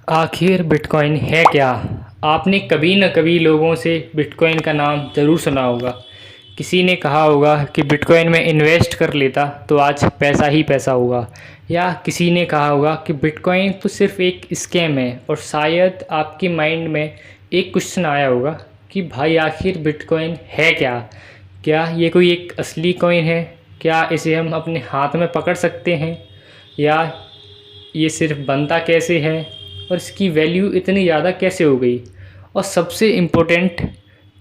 आखिर बिटकॉइन है क्या? आपने कभी न कभी लोगों से बिटकॉइन का नाम ज़रूर सुना होगा। किसी ने कहा होगा कि बिटकॉइन में इन्वेस्ट कर लेता तो आज पैसा ही पैसा होगा, या किसी ने कहा होगा कि बिटकॉइन तो सिर्फ एक स्कैम है। और शायद आपके माइंड में एक क्वेश्चन आया होगा कि भाई आखिर बिटकॉइन है क्या? क्या ये कोई एक असली कॉइन है? क्या इसे हम अपने हाथ में पकड़ सकते हैं? या ये सिर्फ बनता कैसे है और इसकी वैल्यू इतनी ज़्यादा कैसे हो गई? और सबसे इम्पोर्टेंट,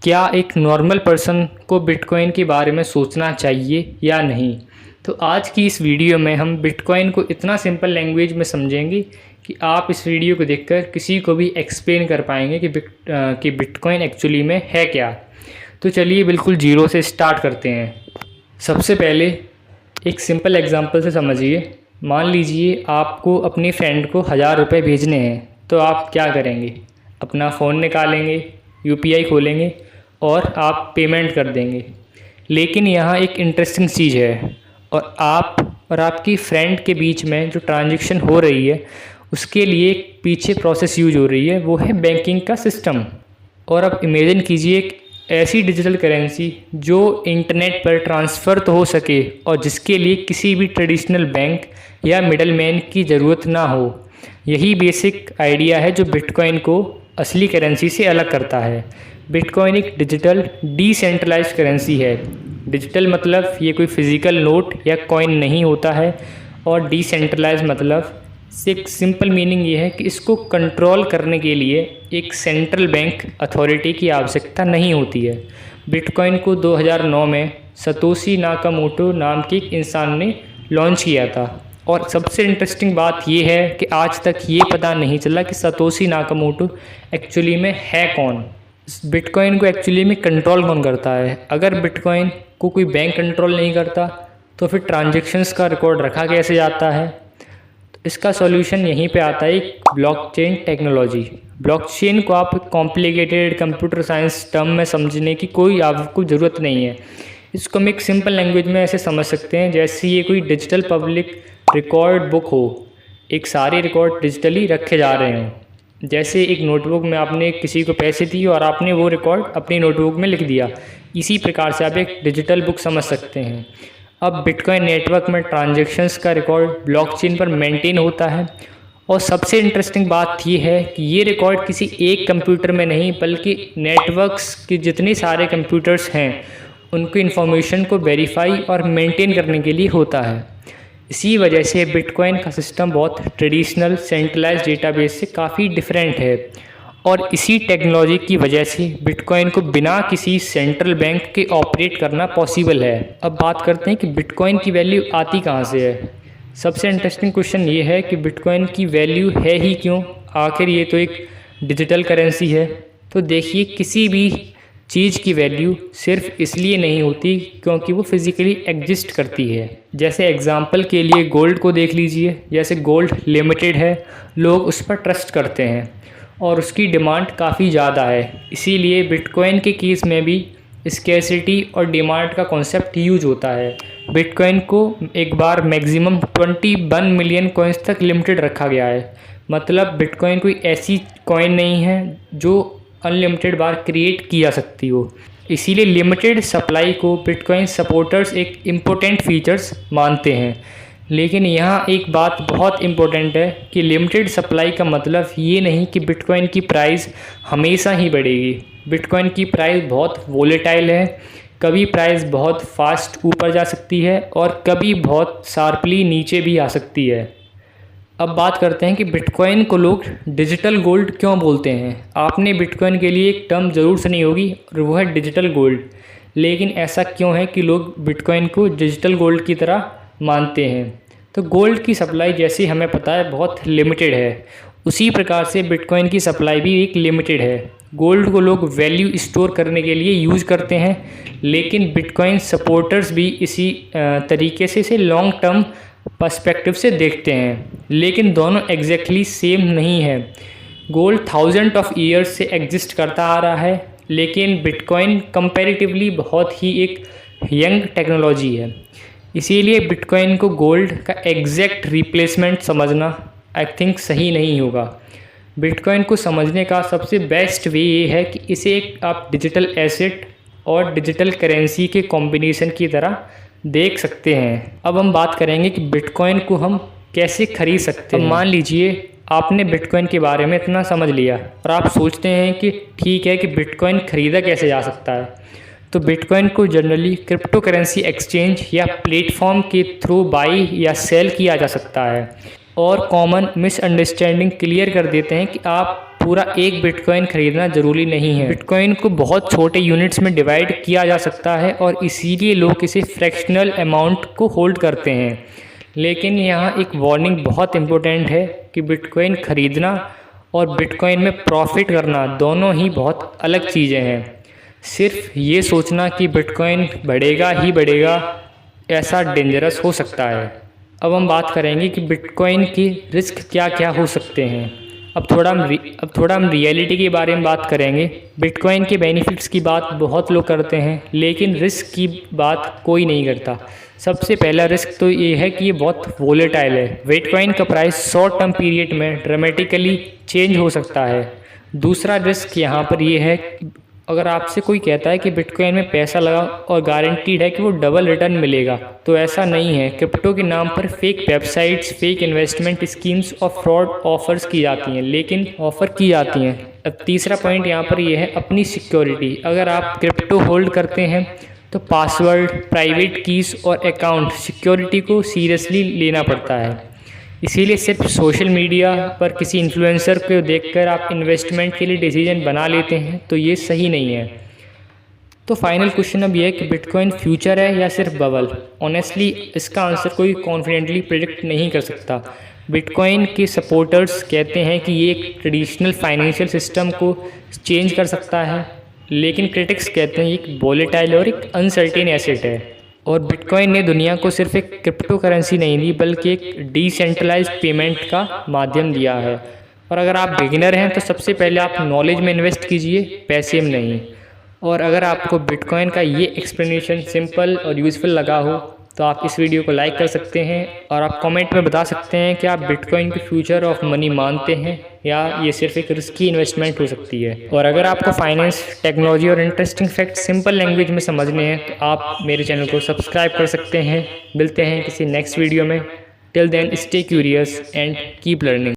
क्या एक नॉर्मल पर्सन को बिटकॉइन के बारे में सोचना चाहिए या नहीं? तो आज की इस वीडियो में हम बिटकॉइन को इतना सिंपल लैंग्वेज में समझेंगे कि आप इस वीडियो को देखकर किसी को भी एक्सप्लेन कर पाएंगे कि बिटकॉइन एक्चुअली में है क्या। तो चलिए बिल्कुल ज़ीरो से स्टार्ट करते हैं। सबसे पहले एक सिंपल एग्जांपल से समझिए। मान लीजिए आपको अपनी फ्रेंड को 1000 रुपये भेजने हैं, तो आप क्या करेंगे? अपना फ़ोन निकालेंगे, यूपीआई खोलेंगे और आप पेमेंट कर देंगे। लेकिन यहाँ एक इंटरेस्टिंग चीज़ है, और आप और आपकी फ्रेंड के बीच में जो ट्रांजैक्शन हो रही है उसके लिए एक पीछे प्रोसेस यूज हो रही है, वो है बैंकिंग का सिस्टम। और अब इमेजिन कीजिए एक ऐसी डिजिटल करेंसी जो इंटरनेट पर ट्रांसफ़र तो हो सके और जिसके लिए किसी भी ट्रेडिशनल बैंक या मिडलमैन की ज़रूरत ना हो। यही बेसिक आइडिया है जो बिटकॉइन को असली करेंसी से अलग करता है। बिटकॉइन एक डिजिटल डिसेंट्रलाइज्ड करेंसी है। डिजिटल मतलब ये कोई फिज़िकल नोट या कॉइन नहीं होता है, और डिसेंट्रलाइज मतलब एक सिंपल मीनिंग ये है कि इसको कंट्रोल करने के लिए एक सेंट्रल बैंक अथॉरिटी की आवश्यकता नहीं होती है। बिटकॉइन को 2009 में सतोशी नाकामोटो नाम के एक इंसान ने लॉन्च किया था। और सबसे इंटरेस्टिंग बात यह है कि आज तक ये पता नहीं चला कि सतोशी नाकामोटो एक्चुअली में है कौन। बिटकॉइन को एक्चुअली में कंट्रोल कौन करता है? अगर बिटकॉइन को कोई बैंक कंट्रोल नहीं करता तो फिर ट्रांजैक्शंस का रिकॉर्ड रखा कैसे जाता है? इसका सॉल्यूशन यहीं पे आता है, एक ब्लॉकचेन टेक्नोलॉजी। ब्लॉकचेन को आप कॉम्प्लिकेटेड कंप्यूटर साइंस टर्म में समझने की कोई आपको ज़रूरत नहीं है। इसको हम एक सिंपल लैंग्वेज में ऐसे समझ सकते हैं जैसे ये कोई डिजिटल पब्लिक रिकॉर्ड बुक हो। एक सारे रिकॉर्ड डिजिटली रखे जा रहे हों। जैसे एक नोटबुक में आपने किसी को पैसे दिए और आपने वो रिकॉर्ड अपनी नोटबुक में लिख दिया, इसी प्रकार से आप एक डिजिटल बुक समझ सकते हैं। अब बिटकॉइन नेटवर्क में ट्रांजैक्शंस का रिकॉर्ड ब्लॉकचेन पर मेंटेन होता है। और सबसे इंटरेस्टिंग बात ये है कि ये रिकॉर्ड किसी एक कंप्यूटर में नहीं, बल्कि नेटवर्क्स के जितने सारे कंप्यूटर्स हैं उनकी इन्फॉर्मेशन को वेरीफाई और मेंटेन करने के लिए होता है। इसी वजह से बिटकॉइन का सिस्टम बहुत ट्रेडिशनल सेंट्रलाइज्ड डेटाबेस से काफ़ी डिफरेंट है। और इसी टेक्नोलॉजी की वजह से बिटकॉइन को बिना किसी सेंट्रल बैंक के ऑपरेट करना पॉसिबल है। अब बात करते हैं कि बिटकॉइन की वैल्यू आती कहाँ से है। सबसे इंटरेस्टिंग क्वेश्चन ये है कि बिटकॉइन की वैल्यू है ही क्यों? आखिर ये तो एक डिजिटल करेंसी है। तो देखिए, किसी भी चीज़ की वैल्यू सिर्फ इसलिए नहीं होती क्योंकि वो फिज़िकली एग्जिस्ट करती है। जैसे एग्जांपल के लिए गोल्ड को देख लीजिए। जैसे गोल्ड लिमिटेड है, लोग उस पर ट्रस्ट करते हैं और उसकी डिमांड काफ़ी ज़्यादा है। इसीलिए बिटकॉइन के केस में भी स्कैर्सिटी और डिमांड का कॉन्सेप्ट यूज होता है। बिटकॉइन को एक बार मैक्सिमम 21 मिलियन कॉइन्स तक लिमिटेड रखा गया है। मतलब बिटकॉइन कोई ऐसी कॉइन नहीं है जो अनलिमिटेड बार क्रिएट की जा सकती हो। इसीलिए लिमिटेड सप्लाई को बिटकॉइन सपोर्टर्स एक इम्पोर्टेंट फीचर्स मानते हैं। लेकिन यहाँ एक बात बहुत इम्पोर्टेंट है कि लिमिटेड सप्लाई का मतलब ये नहीं कि बिटकॉइन की प्राइस हमेशा ही बढ़ेगी। बिटकॉइन की प्राइस बहुत वोलेटाइल है। कभी प्राइस बहुत फास्ट ऊपर जा सकती है और कभी बहुत शार्पली नीचे भी आ सकती है। अब बात करते हैं कि बिटकॉइन को लोग डिजिटल गोल्ड क्यों बोलते हैं। आपने बिटकॉइन के लिए एक टर्म ज़रूर सुनी होगी, और वो है डिजिटल गोल्ड। लेकिन ऐसा क्यों है कि लोग बिटकॉइन को डिजिटल गोल्ड की तरह मानते हैं? तो गोल्ड की सप्लाई, जैसे हमें पता है, बहुत लिमिटेड है। उसी प्रकार से बिटकॉइन की सप्लाई भी एक लिमिटेड है। गोल्ड को लोग वैल्यू स्टोर करने के लिए यूज़ करते हैं, लेकिन बिटकॉइन सपोर्टर्स भी इसी तरीके से इसे लॉन्ग टर्म पर्सपेक्टिव से देखते हैं। लेकिन दोनों एग्जैक्टली सेम नहीं है। गोल्ड थाउजेंड ऑफ ईयर्स से एग्जिस्ट करता आ रहा है, लेकिन बिटकॉइन कंपैरेटिवली बहुत ही एक यंग टेक्नोलॉजी है। इसीलिए बिटकॉइन को गोल्ड का एग्जैक्ट रिप्लेसमेंट समझना आई थिंक सही नहीं होगा। बिटकॉइन को समझने का सबसे बेस्ट वे ये है कि इसे एक आप डिजिटल एसेट और डिजिटल करेंसी के कॉम्बिनेशन की तरह देख सकते हैं। अब हम बात करेंगे कि बिटकॉइन को हम कैसे खरीद सकते हैं। मान लीजिए आपने बिटकॉइन के बारे में इतना समझ लिया और आप सोचते हैं कि ठीक है कि बिटकॉइन खरीदा कैसे जा सकता है। तो बिटकॉइन को जनरली क्रिप्टो करेंसी एक्सचेंज या प्लेटफॉर्म के थ्रू बाई या सेल किया जा सकता है। और कॉमन मिसअंडरस्टैंडिंग क्लियर कर देते हैं कि आप पूरा एक बिटकॉइन खरीदना ज़रूरी नहीं है। बिटकॉइन को बहुत छोटे यूनिट्स में डिवाइड किया जा सकता है और इसीलिए लोग इसे फ्रैक्शनल अमाउंट को होल्ड करते हैं। लेकिन यहाँ एक वार्निंग बहुत इम्पोर्टेंट है कि बिटकॉइन खरीदना और बिटकॉइन में प्रॉफिट करना दोनों ही बहुत अलग चीज़ें हैं। सिर्फ ये सोचना कि बिटकॉइन बढ़ेगा ही बढ़ेगा, ऐसा डेंजरस हो सकता है। अब हम बात करेंगे कि बिटकॉइन की रिस्क क्या क्या हो सकते हैं। अब थोड़ा हम रियलिटी के बारे में बात करेंगे। बिटकॉइन के बेनिफिट्स की बात बहुत लोग करते हैं, लेकिन रिस्क की बात कोई नहीं करता। सबसे पहला रिस्क तो ये है कि ये बहुत वोलेटाइल है। बिटकॉइन का प्राइस शॉर्ट टर्म पीरियड में ड्रामेटिकली चेंज हो सकता है। दूसरा रिस्क यहाँ पर ये है कि अगर आपसे कोई कहता है कि बिटकॉइन में पैसा लगा और गारंटीड है कि वो डबल रिटर्न मिलेगा, तो ऐसा नहीं है। क्रिप्टो के नाम पर fake websites, fake investment schemes और फ्रॉड ऑफर्स की जाती हैं। अब तीसरा पॉइंट यहाँ पर ये है अपनी सिक्योरिटी। अगर आप क्रिप्टो होल्ड करते हैं तो पासवर्ड, प्राइवेट कीज़ और अकाउंट सिक्योरिटी को सीरियसली लेना पड़ता है। इसीलिए सिर्फ सोशल मीडिया पर किसी इन्फ्लुएंसर को देखकर आप इन्वेस्टमेंट के लिए डिसीजन बना लेते हैं, तो ये सही नहीं है। तो फाइनल क्वेश्चन अब ये है कि बिटकॉइन फ्यूचर है या सिर्फ बबल। ऑनेस्टली इसका आंसर कोई कॉन्फिडेंटली प्रेडिक्ट नहीं कर सकता। बिटकॉइन के सपोर्टर्स कहते हैं कि ये एक ट्रेडिशनल फाइनेंशियल सिस्टम को चेंज कर सकता है, लेकिन क्रिटिक्स कहते हैं ये एक वोलेटाइल और एक अनसर्टेन एसेट है। और बिटकॉइन ने दुनिया को सिर्फ एक क्रिप्टो करेंसी नहीं दी, बल्कि एक डिसेंट्रलाइज्ड पेमेंट का माध्यम दिया है। और अगर आप बिगिनर हैं तो सबसे पहले आप नॉलेज में इन्वेस्ट कीजिए, पैसे में नहीं। और अगर आपको बिटकॉइन का ये एक्सप्लेनेशन सिंपल और यूज़फुल लगा हो तो आप इस वीडियो को लाइक कर सकते हैं और आप कमेंट में बता सकते हैं कि आप बिटकॉइन के फ्यूचर ऑफ मनी मानते हैं या ये सिर्फ एक रिस्की इन्वेस्टमेंट हो सकती है। और अगर आपको फाइनेंस, टेक्नोलॉजी और इंटरेस्टिंग फैक्ट सिंपल लैंग्वेज में समझने हैं तो आप मेरे चैनल को सब्सक्राइब कर सकते हैं। मिलते हैं किसी नेक्स्ट वीडियो में। Till then stay curious and keep learning.